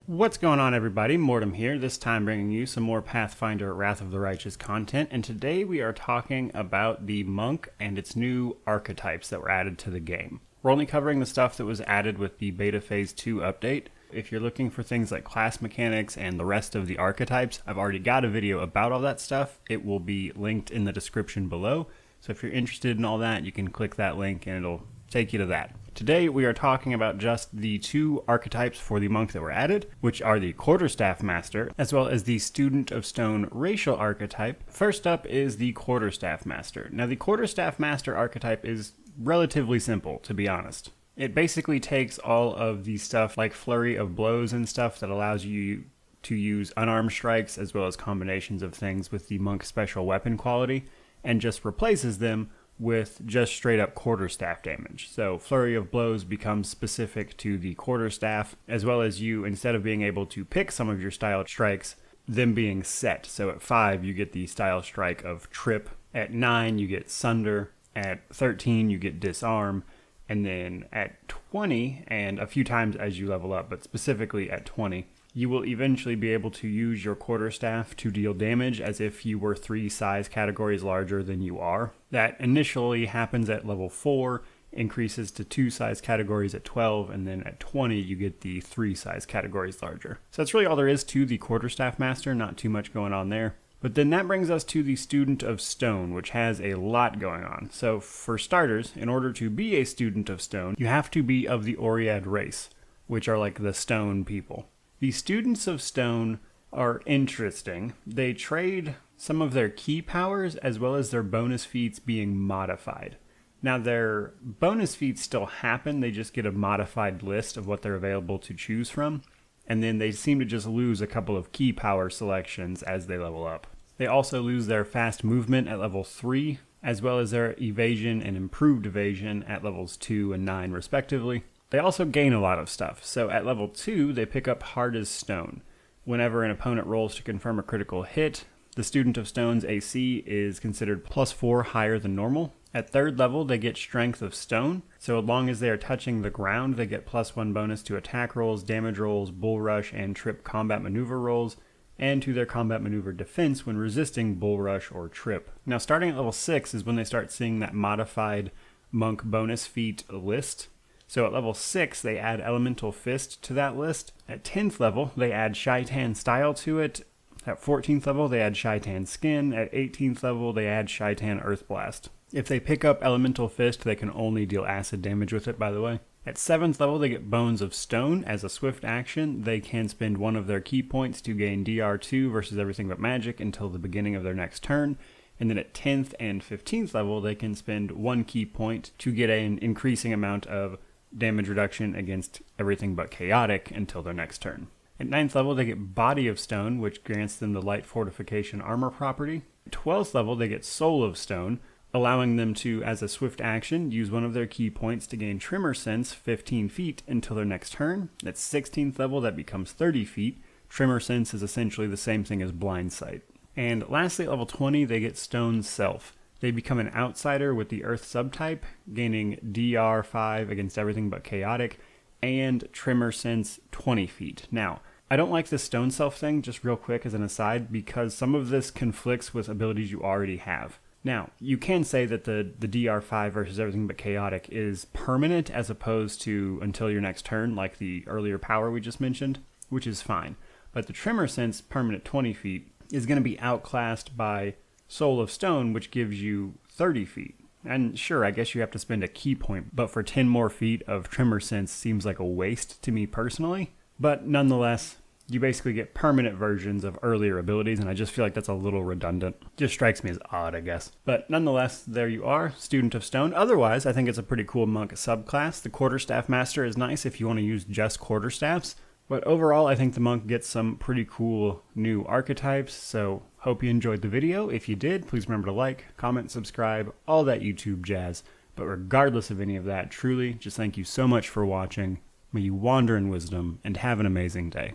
What's going on, everybody? Mortem here, this time bringing you some more Pathfinder Wrath of the Righteous content, and today we are talking about the monk and its new archetypes that were added to the game. We're only covering the stuff that was added with the Beta Phase 2 update. If you're looking for things like class mechanics and the rest of the archetypes, I've already got a video about all that stuff. It will be linked in the description below, so if you're interested in all that, you can click that link and it'll take you to that. Today we are talking about just the two archetypes for the monk that were added, which are the Quarterstaff Master, as well as the Student of Stone racial archetype. First up is the Quarterstaff Master. Now the Quarterstaff Master archetype is relatively simple, to be honest. It basically takes all of the stuff like Flurry of Blows and stuff that allows you to use unarmed strikes as well as combinations of things with the monk special weapon quality, and just replaces them with just straight up quarterstaff damage. So Flurry of Blows becomes specific to the quarterstaff, as well as you, instead of being able to pick some of your style strikes, them being set. So at 5 you get the style strike of Trip, at 9 you get Sunder, at 13 you get Disarm, and then at 20, and a few times as you level up, but specifically at 20, you will eventually be able to use your quarterstaff to deal damage as if you were 3 size categories larger than you are. That initially happens at level 4, increases to 2 size categories at 12, and then at 20 you get the 3 size categories larger. So that's really all there is to the Quarterstaff Master, not too much going on there. But then that brings us to the Student of Stone, which has a lot going on. So for starters, in order to be a Student of Stone, you have to be of the Oread race, which are like the stone people. The Students of Stone are interesting. They trade some of their key powers as well as their bonus feats being modified. Now their bonus feats still happen, they just get a modified list of what they're available to choose from, and then they seem to just lose a couple of key power selections as they level up. They also lose their fast movement at level 3, as well as their evasion and improved evasion at levels 2 and 9 respectively. They also gain a lot of stuff. So at level 2, they pick up Hard as Stone. Whenever an opponent rolls to confirm a critical hit, the Student of Stone's AC is considered +4 higher than normal. At 3rd level, they get Strength of Stone. So as long as they are touching the ground, they get +1 bonus to attack rolls, damage rolls, bull rush, and trip combat maneuver rolls, and to their combat maneuver defense when resisting bull rush or trip. Now starting at level 6 is when they start seeing that modified monk bonus feat list. So at level 6, they add Elemental Fist to that list. At 10th level, they add Shaitan Style to it. At 14th level, they add Shaitan Skin. At 18th level, they add Shaitan Earth Blast. If they pick up Elemental Fist, they can only deal acid damage with it, by the way. At 7th level, they get Bones of Stone. As a swift action, they can spend one of their key points to gain DR2 versus everything but magic until the beginning of their next turn. And then at 10th and 15th level, they can spend 1 key point to get an increasing amount of damage reduction against everything but chaotic until their next turn. At 9th level, they get Body of Stone, which grants them the light fortification armor property. At 12th level, they get Soul of Stone, allowing them to, as a swift action, use one of their key points to gain Tremor Sense 15 feet until their next turn. At 16th level, that becomes 30 feet. Tremor Sense is essentially the same thing as Blind Sight. And lastly, at level 20, they get Stone Self. They become an outsider with the Earth subtype, gaining DR5 against everything but chaotic, and Tremor Sense 20 feet. Now, I don't like this Stone Self thing, just real quick as an aside, because some of this conflicts with abilities you already have. Now, you can say that the DR5 versus everything but chaotic is permanent as opposed to until your next turn, like the earlier power we just mentioned, which is fine. But the Tremor Sense permanent 20 feet is going to be outclassed by Soul of Stone, which gives you 30 feet. And sure, I guess you have to spend a key point, but for 10 more feet of Tremor Sense seems like a waste to me personally. But nonetheless, you basically get permanent versions of earlier abilities, and I just feel like that's a little redundant. Just strikes me as odd, I guess. But nonetheless, there you are, Student of Stone. Otherwise, I think it's a pretty cool monk subclass. The Quarterstaff Master is nice if you want to use just quarterstaffs. But overall, I think the monk gets some pretty cool new archetypes, so hope you enjoyed the video. If you did, please remember to like, comment, subscribe, all that YouTube jazz. But regardless of any of that, truly, just thank you so much for watching. May you wander in wisdom, and have an amazing day.